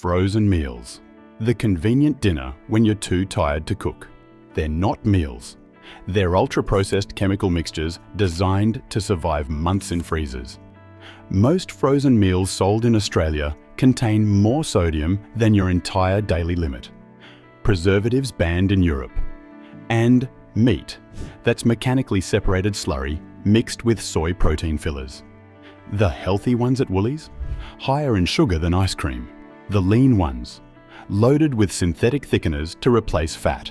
Frozen meals. The convenient dinner when you're too tired to cook. They're not meals. They're ultra-processed chemical mixtures designed to survive months in freezers. Most frozen meals sold in Australia contain more sodium than your entire daily limit. Preservatives banned in Europe. And meat, that's mechanically separated slurry mixed with soy protein fillers. The healthy ones at Woolies? Higher in sugar than ice cream. The lean ones, loaded with synthetic thickeners to replace fat.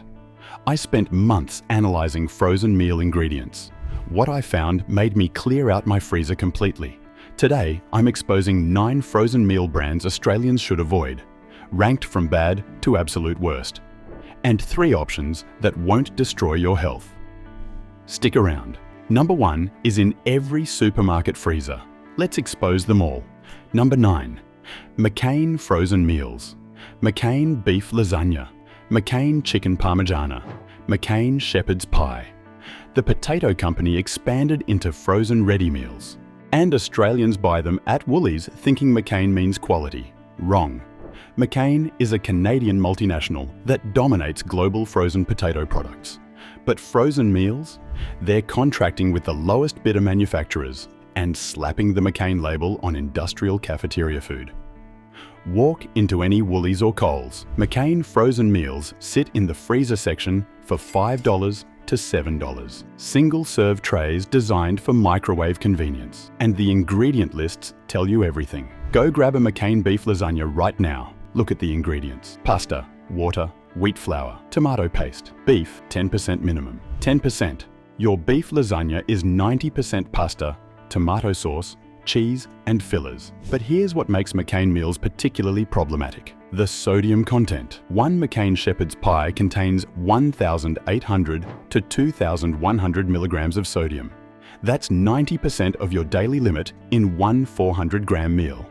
I spent months analysing frozen meal ingredients. What I found made me clear out my freezer completely. Today, I'm exposing 9 frozen meal brands Australians should avoid, ranked from bad to absolute worst, and 3 options that won't destroy your health. Stick around. Number 1 is in every supermarket freezer. Let's expose them all. Number 9. McCain frozen meals. McCain beef lasagna. McCain chicken parmigiana. McCain shepherd's pie. The potato company expanded into frozen ready meals. And Australians buy them at Woolies thinking McCain means quality. Wrong. McCain is a Canadian multinational that dominates global frozen potato products. But frozen meals? They're contracting with the lowest bidder manufacturers and slapping the McCain label on industrial cafeteria food. Walk into any Woolies or Coles. McCain frozen meals sit in the freezer section for $5 to $7. Single-serve trays designed for microwave convenience. And the ingredient lists tell you everything. Go grab a McCain beef lasagna right now. Look at the ingredients. Pasta, water, wheat flour, tomato paste, beef 10% minimum. 10%. Your beef lasagna is 90% pasta, tomato sauce, cheese and fillers. But here's what makes McCain meals particularly problematic. The sodium content. One McCain shepherd's pie contains 1,800 to 2,100 milligrams of sodium. That's 90% of your daily limit in one 400-gram meal.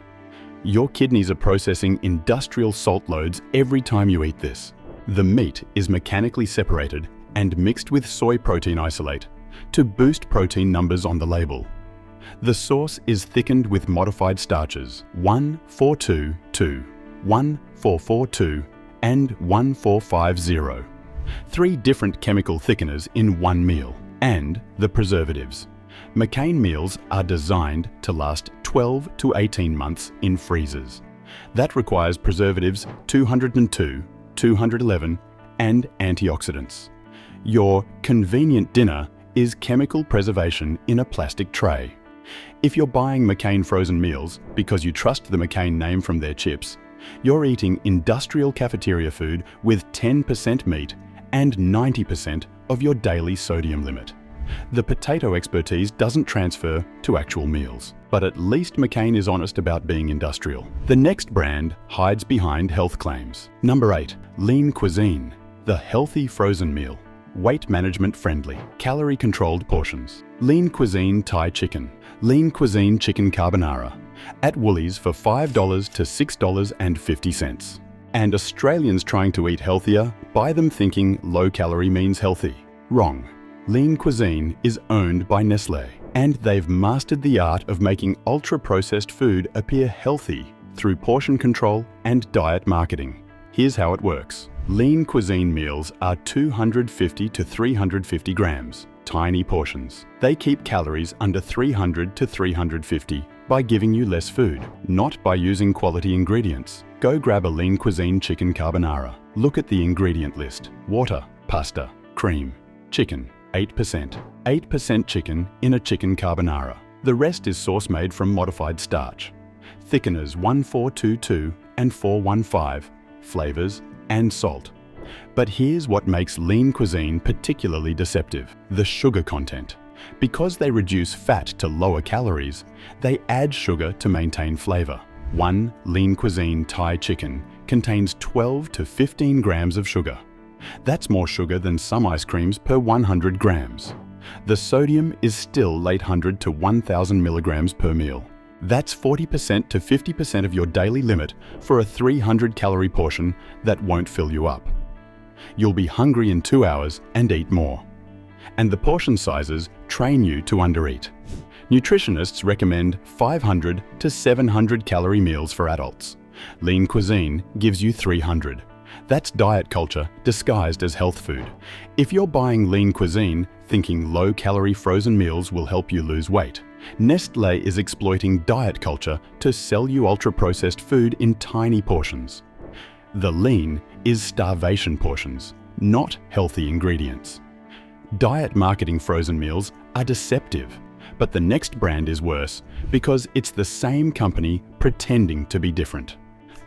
Your kidneys are processing industrial salt loads every time you eat this. The meat is mechanically separated and mixed with soy protein isolate to boost protein numbers on the label. The sauce is thickened with modified starches 1422, 1442 and 1450. 3 different chemical thickeners in one meal. And the preservatives. McCain meals are designed to last 12 to 18 months in freezers. That requires preservatives 202, 211 and antioxidants. Your convenient dinner is chemical preservation in a plastic tray. If you're buying McCain frozen meals because you trust the McCain name from their chips, you're eating industrial cafeteria food with 10% meat and 90% of your daily sodium limit. The potato expertise doesn't transfer to actual meals, but at least McCain is honest about being industrial. The next brand hides behind health claims. Number 8. Lean Cuisine, the healthy frozen meal. Weight management friendly, calorie-controlled portions. Lean Cuisine Thai chicken. Lean Cuisine chicken carbonara. At Woolies for $5 to $6.50. And Australians trying to eat healthier buy them thinking low calorie means healthy. Wrong. Lean Cuisine is owned by Nestlé, and they've mastered the art of making ultra-processed food appear healthy through portion control and diet marketing. Here's how it works. Lean Cuisine meals are 250 to 350 grams, tiny portions. They keep calories under 300 to 350 by giving you less food, not by using quality ingredients. Go grab a Lean Cuisine chicken carbonara. Look at the ingredient list. Water, pasta, cream, chicken, 8%. 8% chicken in a chicken carbonara. The rest is sauce made from modified starch. Thickeners 1422 and 415, flavors, and salt. But here's what makes Lean Cuisine particularly deceptive: the sugar content. Because they reduce fat to lower calories, they add sugar to maintain flavor. One Lean Cuisine Thai chicken contains 12 to 15 grams of sugar. That's more sugar than some ice creams per 100 grams. The sodium is still 800 to 1,000 milligrams per meal. That's 40% to 50% of your daily limit for a 300-calorie portion that won't fill you up. You'll be hungry in 2 hours and eat more. And the portion sizes train you to undereat. Nutritionists recommend 500 to 700 calorie meals for adults, Lean cuisine gives you 300. That's diet culture disguised as health food. If you're buying lean cuisine thinking low-calorie frozen meals will help you lose weight, Nestlé is exploiting diet culture to sell you ultra-processed food in tiny portions. The lean is starvation portions, not healthy ingredients. Diet marketing frozen meals are deceptive, but the next brand is worse because it's the same company pretending to be different.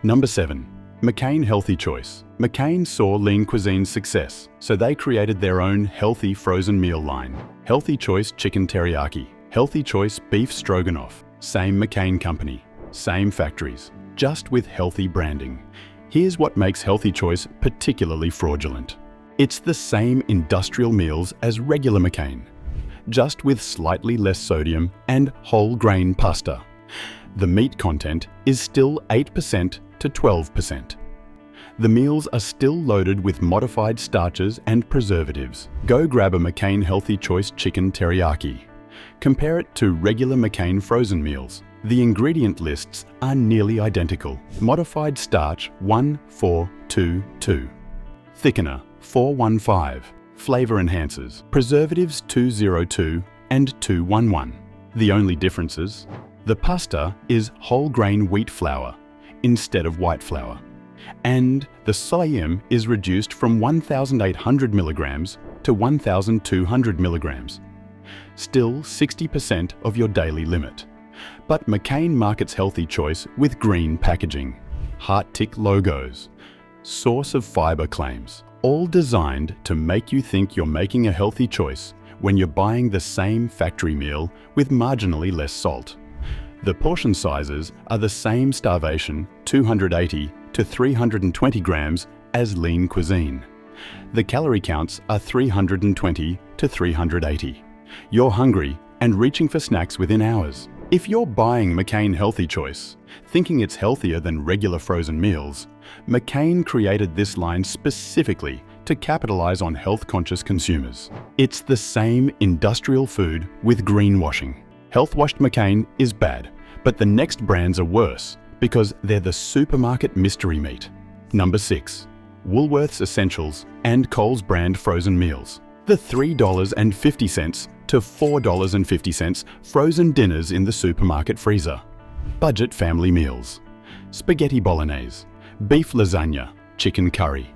Number 7. McCain Healthy Choice. McCain saw lean cuisine's success, so they created their own healthy frozen meal line. Healthy Choice Chicken Teriyaki, Healthy Choice Beef Stroganoff. Same McCain company, same factories, just with healthy branding. Here's what makes Healthy Choice particularly fraudulent. It's the same industrial meals as regular McCain, just with slightly less sodium and whole grain pasta. The meat content is still 8% to 12%. The meals are still loaded with modified starches and preservatives. Go grab a McCain Healthy Choice Chicken Teriyaki. Compare it to regular McCain frozen meals. The ingredient lists are nearly identical. Modified starch 1422. Thickener 415. Flavor enhancers. Preservatives 202 and 211. The only differences? The pasta is whole grain wheat flour instead of white flour. And the sodium is reduced from 1,800 milligrams to 1,200 milligrams. Still 60% of your daily limit. But McCain markets Healthy Choice with green packaging, heart-tick logos, source of fiber claims, all designed to make you think you're making a healthy choice when you're buying the same factory meal with marginally less salt. The portion sizes are the same starvation, 280 to 320 grams, as lean cuisine. The calorie counts are 320 to 380. You're hungry and reaching for snacks within hours. If you're buying McCain Healthy Choice, thinking it's healthier than regular frozen meals, McCain created this line specifically to capitalize on health-conscious consumers. It's the same industrial food with greenwashing. Health-washed McCain is bad, but the next brands are worse because they're the supermarket mystery meat. Number 6. Woolworths Essentials and Coles brand frozen meals. The $3.50 to $4.50 frozen dinners in the supermarket freezer. Budget family meals. Spaghetti bolognese, beef lasagna, chicken curry.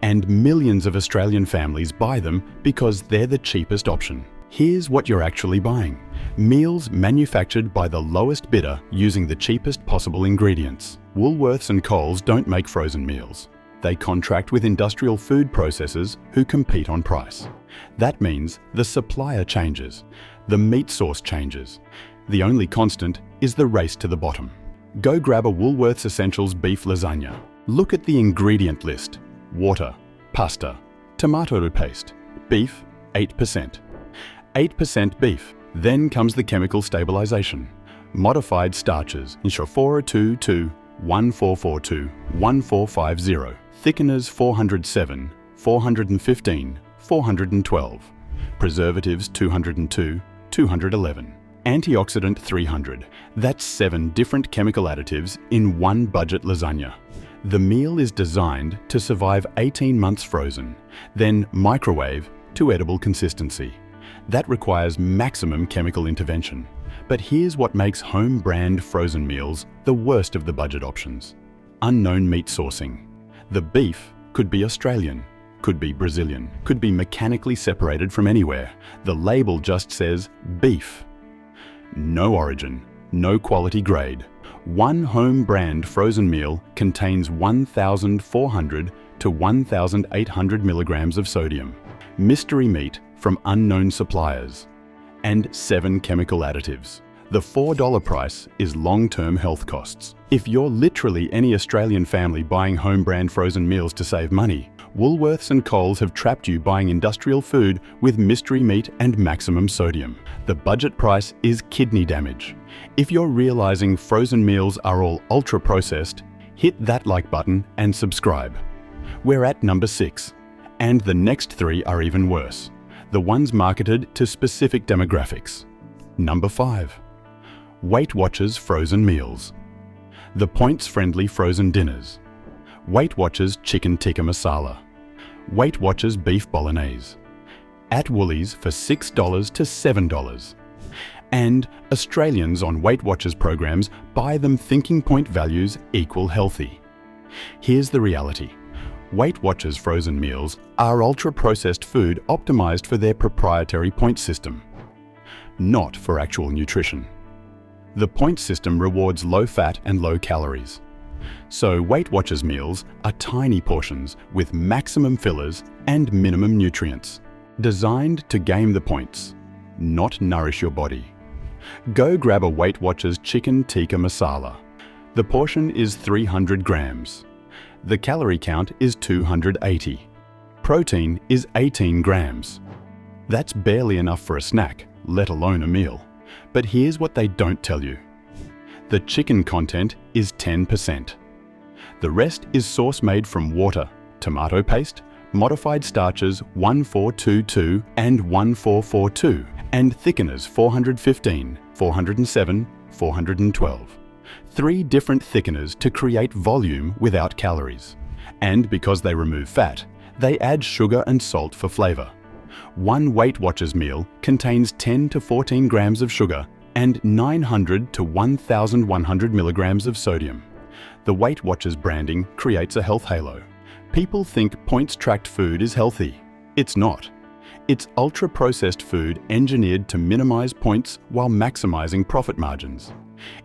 And millions of Australian families buy them because they're the cheapest option. Here's what you're actually buying. Meals manufactured by the lowest bidder using the cheapest possible ingredients. Woolworths and Coles don't make frozen meals. They contract with industrial food processors who compete on price. That means the supplier changes, the meat source changes. The only constant is the race to the bottom. Go grab a Woolworths Essentials beef lasagna. Look at the ingredient list. Water, pasta, tomato paste, beef 8%. 8% beef. Then comes the chemical stabilization. Modified starches, 402 1442, 1450. Thickeners 407, 415, 412. Preservatives 202, 211. Antioxidant 300. That's 7 different chemical additives in one budget lasagna. The meal is designed to survive 18 months frozen, then microwave to edible consistency. That requires maximum chemical intervention. But here's what makes home brand frozen meals the worst of the budget options. Unknown meat sourcing. The beef could be Australian, could be Brazilian, could be mechanically separated from anywhere. The label just says beef. No origin, no quality grade. One home brand frozen meal contains 1,400 to 1,800 milligrams of sodium. Mystery meat from unknown suppliers. And 7 chemical additives. The $4 price is long-term health costs. If you're literally any Australian family buying home brand frozen meals to save money, Woolworths and Coles have trapped you buying industrial food with mystery meat and maximum sodium. The budget price is kidney damage. If you're realizing frozen meals are all ultra-processed, hit that like button and subscribe. We're at number 6, and the next 3 are even worse. The ones marketed to specific demographics. Number 5. Weight Watchers frozen meals. The points-friendly frozen dinners. Weight Watchers chicken tikka masala. Weight Watchers beef bolognese. At Woolies for $6 to $7. And Australians on Weight Watchers programs buy them thinking point values equal healthy. Here's the reality. Weight Watchers frozen meals are ultra-processed food optimized for their proprietary point system, not for actual nutrition. The point system rewards low fat and low calories. So Weight Watchers meals are tiny portions with maximum fillers and minimum nutrients, designed to game the points, not nourish your body. Go grab a Weight Watchers chicken tikka masala. The portion is 300 grams. The calorie count is 280. Protein is 18 grams. That's barely enough for a snack, let alone a meal. But here's what they don't tell you. The chicken content is 10%. The rest is sauce made from water, tomato paste, modified starches 1422 and 1442, and thickeners 415, 407, 412. 3 different thickeners to create volume without calories. And because they remove fat, they add sugar and salt for flavor. One Weight Watchers meal contains 10 to 14 grams of sugar and 900 to 1,100 milligrams of sodium. The Weight Watchers branding creates a health halo. People think points-tracked food is healthy. It's not. It's ultra-processed food engineered to minimize points while maximizing profit margins.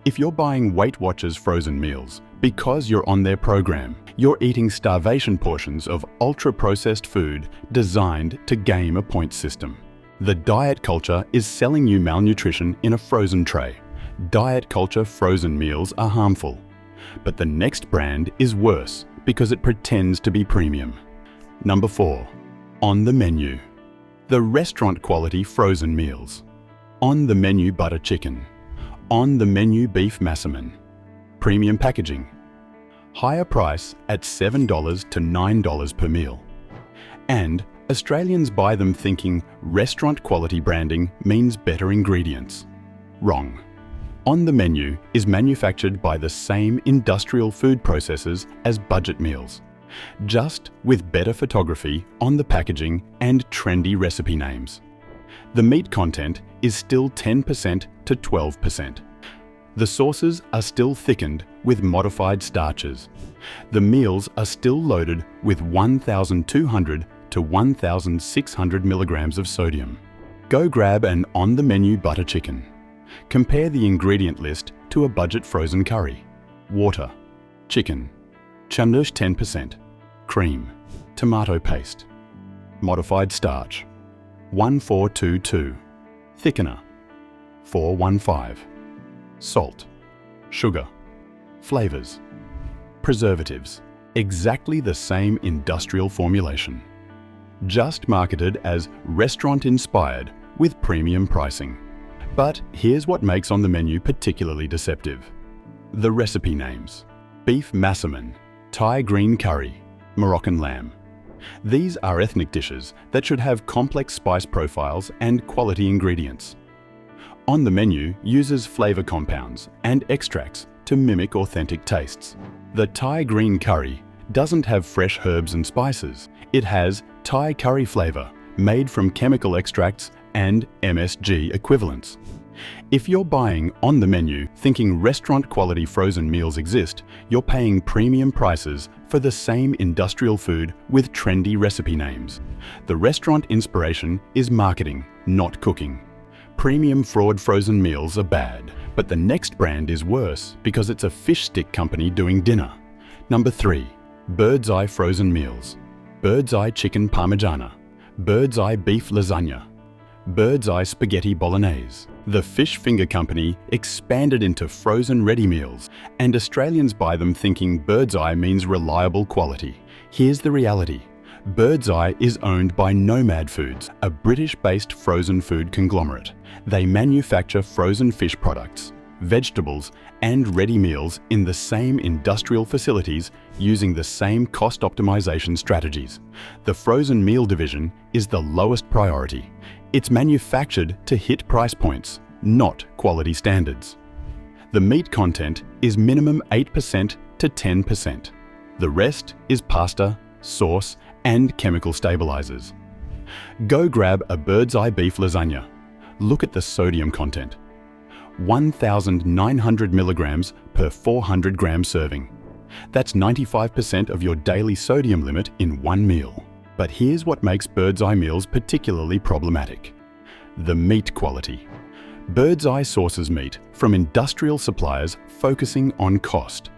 If you're buying Weight Watchers frozen meals because you're on their program, you're eating starvation portions of ultra-processed food designed to game a point system. The diet culture is selling you malnutrition in a frozen tray. Diet culture frozen meals are harmful. But the next brand is worse because it pretends to be premium. Number 4. On the menu. The restaurant quality frozen meals. On the menu butter chicken. On the menu beef massaman. Premium packaging. Higher price at $7 to $9 per meal. And Australians buy them thinking restaurant quality branding means better ingredients. Wrong. On the menu is manufactured by the same industrial food processors as budget meals, just with better photography on the packaging and trendy recipe names. The meat content is still 10% to 12%. The sauces are still thickened with modified starches. The meals are still loaded with 1,200 to 1,600 milligrams of sodium. Go grab an on-the-menu butter chicken. Compare the ingredient list to a budget frozen curry. Water, chicken, chandush 10%, cream, tomato paste, modified starch, 1422, thickener, 415, salt, sugar, flavors, preservatives, exactly the same industrial formulation. Just marketed as restaurant-inspired with premium pricing. But here's what makes on the menu particularly deceptive. The recipe names. Beef massaman, Thai green curry, Moroccan lamb. These are ethnic dishes that should have complex spice profiles and quality ingredients. On the menu uses flavor compounds and extracts to mimic authentic tastes. The Thai green curry doesn't have fresh herbs and spices. It has Thai curry flavor made from chemical extracts and MSG equivalents. If you're buying on the menu thinking restaurant quality frozen meals exist, you're paying premium prices for the same industrial food with trendy recipe names. The restaurant inspiration is marketing, not cooking. Premium fraud frozen meals are bad, but the next brand is worse because it's a fish stick company doing dinner. Number 3. Bird's Eye frozen meals. Bird's Eye chicken parmigiana. Bird's Eye beef lasagna. Bird's Eye spaghetti bolognese. The fish finger company expanded into frozen ready meals, and Australians buy them thinking Bird's Eye means reliable quality. Here's the reality. Bird's Eye is owned by Nomad Foods, a British-based frozen food conglomerate. They manufacture frozen fish products, vegetables, and ready meals in the same industrial facilities using the same cost optimization strategies. The frozen meal division is the lowest priority. It's manufactured to hit price points, not quality standards. The meat content is minimum 8% to 10%. The rest is pasta, sauce, and chemical stabilizers. Go grab a bird's eye beef lasagna. Look at the sodium content. 1,900 milligrams per 400 gram serving. That's 95% of your daily sodium limit in one meal. But here's what makes bird's eye meals particularly problematic: the meat quality. Bird's eye sources meat from industrial suppliers focusing on cost.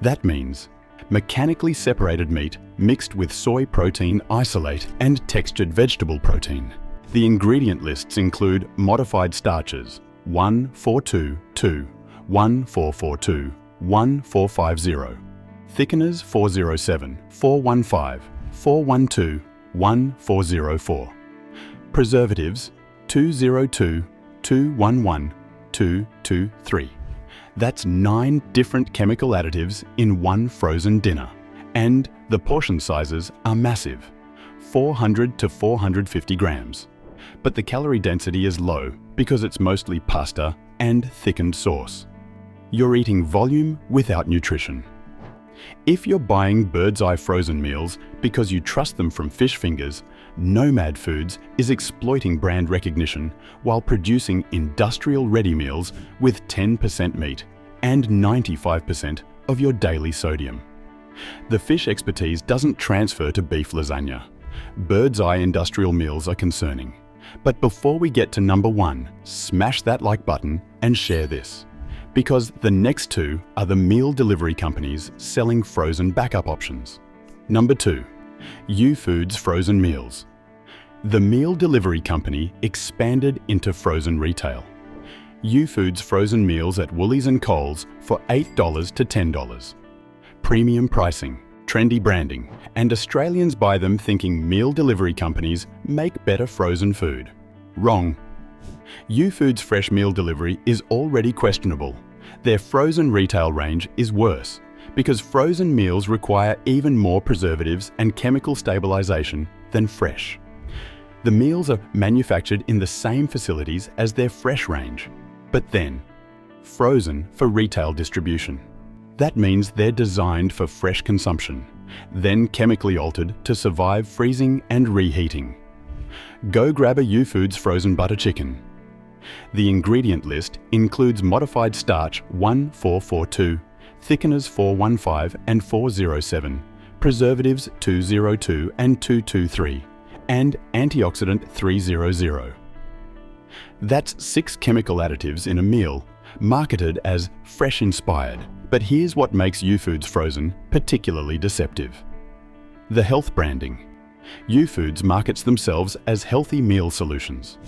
That means mechanically separated meat mixed with soy protein isolate and textured vegetable protein. The ingredient lists include modified starches 1422, 1442, 1450, thickeners 407, 415, 412, 1404, preservatives 202, 211, 223. That's 9 different chemical additives in one frozen dinner. And the portion sizes are massive, 400 to 450 grams. But the calorie density is low because it's mostly pasta and thickened sauce. You're eating volume without nutrition. If you're buying bird's eye frozen meals because you trust them from fish fingers, Nomad Foods is exploiting brand recognition while producing industrial-ready meals with 10% meat and 95% of your daily sodium. The fish expertise doesn't transfer to beef lasagna. Bird's eye industrial meals are concerning. But before we get to number 1, smash that like button and share this. Because the next 2 are the meal delivery companies selling frozen backup options. Number 2, U-Foods frozen meals. The meal delivery company expanded into frozen retail. U-Foods frozen meals at Woolies and Coles for $8 to $10. Premium pricing, trendy branding, and Australians buy them thinking meal delivery companies make better frozen food. Wrong. U-Foods fresh meal delivery is already questionable. Their frozen retail range is worse because frozen meals require even more preservatives and chemical stabilization than fresh. The meals are manufactured in the same facilities as their fresh range, but then frozen for retail distribution. That means they're designed for fresh consumption, then chemically altered to survive freezing and reheating. Go grab a U-Foods frozen butter chicken. The ingredient list includes modified starch 1442, thickeners 415 and 407, preservatives 202 and 223, and antioxidant 300. That's 6 chemical additives in a meal, marketed as fresh inspired. But here's what makes U-Foods frozen particularly deceptive: the health branding. U-Foods markets themselves as healthy meal solutions.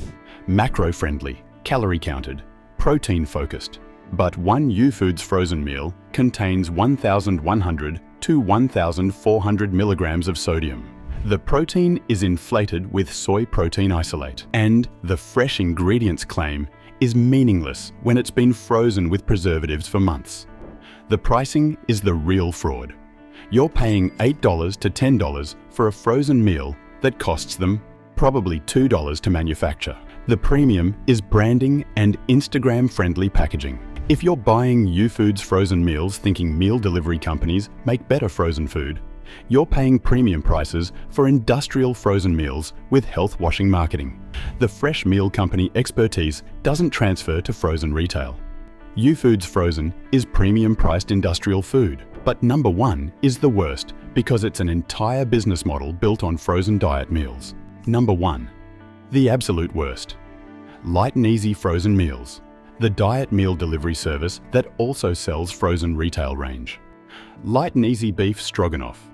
Macro-friendly, calorie-counted, protein-focused. But one U-Foods frozen meal contains 1,100 to 1,400 milligrams of sodium. The protein is inflated with soy protein isolate, and the fresh ingredients claim is meaningless when it's been frozen with preservatives for months. The pricing is the real fraud. You're paying $8 to $10 for a frozen meal that costs them probably $2 to manufacture. The premium is branding and Instagram-friendly packaging. If you're buying U-Foods frozen meals thinking meal delivery companies make better frozen food, you're paying premium prices for industrial frozen meals with health washing marketing. The fresh meal company expertise doesn't transfer to frozen retail. U-Foods frozen is premium priced industrial food, but number 1 is the worst because it's an entire business model built on frozen diet meals. Number 1, the absolute worst. Light and Easy frozen meals, the diet meal delivery service that also sells frozen retail range. Light and Easy beef stroganoff,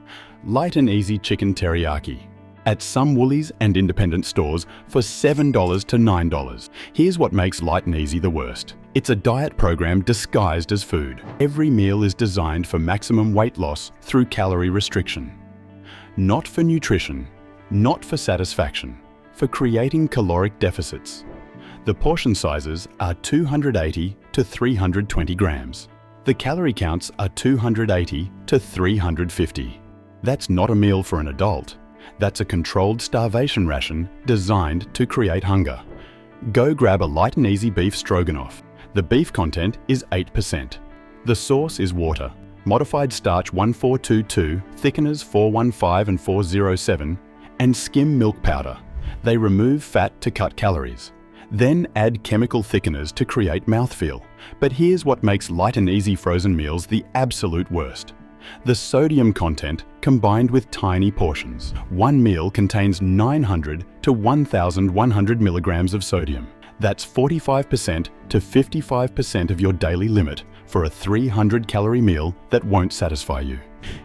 Light and Easy chicken teriyaki, at some Woolies and independent stores for $7 to $9. Here's what makes Light and Easy the worst. It's a diet program disguised as food. Every meal is designed for maximum weight loss through calorie restriction. Not for nutrition, not for satisfaction, for creating caloric deficits. The portion sizes are 280 to 320 grams. The calorie counts are 280 to 350. That's not a meal for an adult. That's a controlled starvation ration designed to create hunger. Go grab a Light and Easy beef stroganoff. The beef content is 8%. The source is water, modified starch 1422, thickeners 415 and 407, and skim milk powder. They remove fat to cut calories. Then add chemical thickeners to create mouthfeel. But here's what makes light and easy frozen meals the absolute worst. The sodium content combined with tiny portions. One meal contains 900 to 1,100 milligrams of sodium. That's 45% to 55% of your daily limit for a 300-calorie meal that won't satisfy you.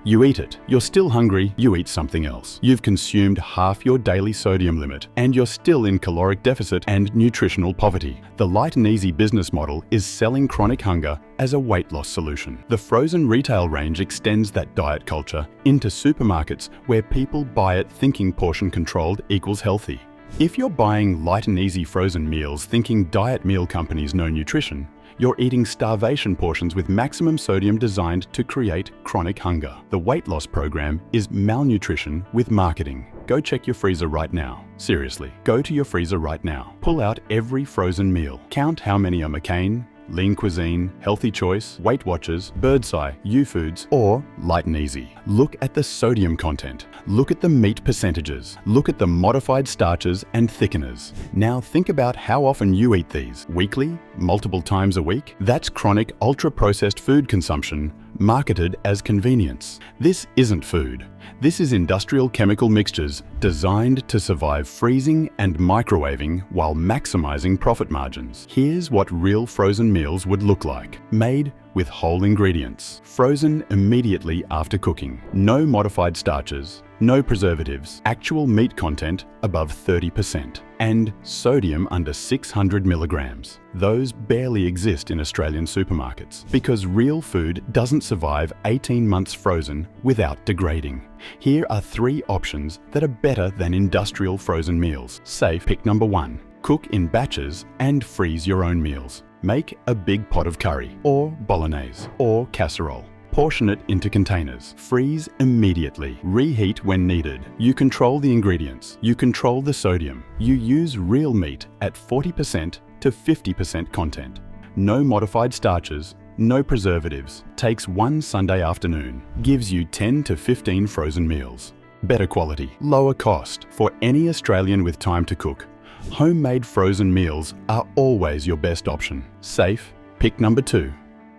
You eat it, you're still hungry, you eat something else. You've consumed half your daily sodium limit, and you're still in caloric deficit and nutritional poverty. The light and easy business model is selling chronic hunger as a weight loss solution. The frozen retail range extends that diet culture into supermarkets where people buy it thinking portion controlled equals healthy. If you're buying light and easy frozen meals thinking diet meal companies know nutrition, you're eating starvation portions with maximum sodium designed to create chronic hunger. The weight loss program is malnutrition with marketing. Go check your freezer right now. Seriously, go to your freezer right now. Pull out every frozen meal. Count how many are McCain, Lean Cuisine, Healthy Choice, Weight Watchers, Birdseye, U-Foods, or Light and Easy. Look at the sodium content. Look at the meat percentages. Look at the modified starches and thickeners. Now think about how often you eat these. Weekly? Multiple times a week? That's chronic ultra-processed food consumption marketed as convenience. This isn't food. This is industrial chemical mixtures designed to survive freezing and microwaving while maximizing profit margins. Here's what real frozen meals would look like. Made with whole ingredients. Frozen immediately after cooking. No modified starches, no preservatives, actual meat content above 30%, and sodium under 600 milligrams. Those barely exist in Australian supermarkets because real food doesn't survive 18 months frozen without degrading. Here are 3 options that are better than industrial frozen meals. Safe. Pick number 1. Cook in batches and freeze your own meals. Make a big pot of curry, or bolognese, or casserole. Portion it into containers. Freeze immediately. Reheat when needed. You control the ingredients. You control the sodium. You use real meat at 40% to 50% content. No modified starches, no preservatives. Takes one Sunday afternoon. Gives you 10 to 15 frozen meals. Better quality, lower cost. For any Australian with time to cook, homemade frozen meals are always your best option. Safe. Pick number 2.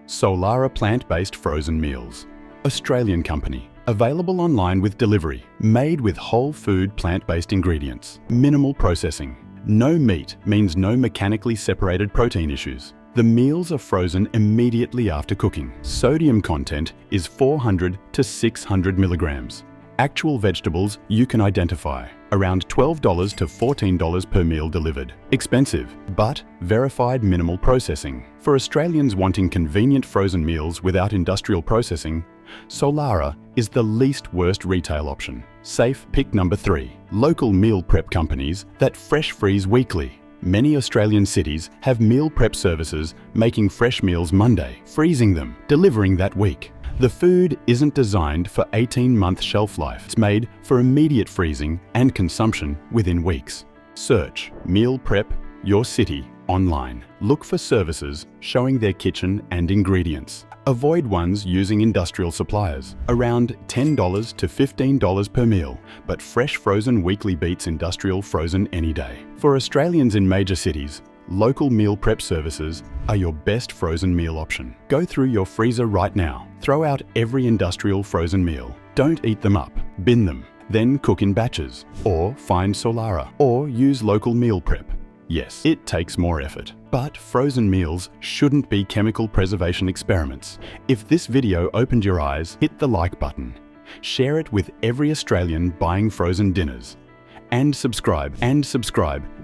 Solara plant-based frozen meals. Australian company. Available online with delivery. Made with whole food plant-based ingredients. Minimal processing. No meat means no mechanically separated protein issues. The meals are frozen immediately after cooking. Sodium content is 400 to 600 milligrams. Actual vegetables you can identify. Around $12 to $14 per meal delivered. Expensive, but verified minimal processing. For Australians wanting convenient frozen meals without industrial processing, Solara is the least worst retail option. Safe. Pick number 3. Local meal prep companies that fresh freeze weekly. Many Australian cities have meal prep services making fresh meals Monday, freezing them, delivering that week. The food isn't designed for 18-month shelf life. It's made for immediate freezing and consumption within weeks. Search Meal Prep Your City online. Look for services showing their kitchen and ingredients. Avoid ones using industrial suppliers. Around $10 to $15 per meal, but fresh frozen weekly beats industrial frozen any day. For Australians in major cities, local meal prep services are your best frozen meal option. Go through your freezer right now. Throw out every industrial frozen meal. Don't eat them up. Bin them. Then cook in batches. Or find Solara. Or use local meal prep. Yes, it takes more effort. But frozen meals shouldn't be chemical preservation experiments. If this video opened your eyes, hit the like button. Share it with every Australian buying frozen dinners. And subscribe,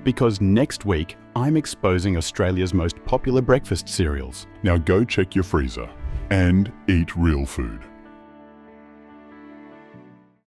because next week I'm exposing Australia's most popular breakfast cereals. Now go check your freezer and eat real food.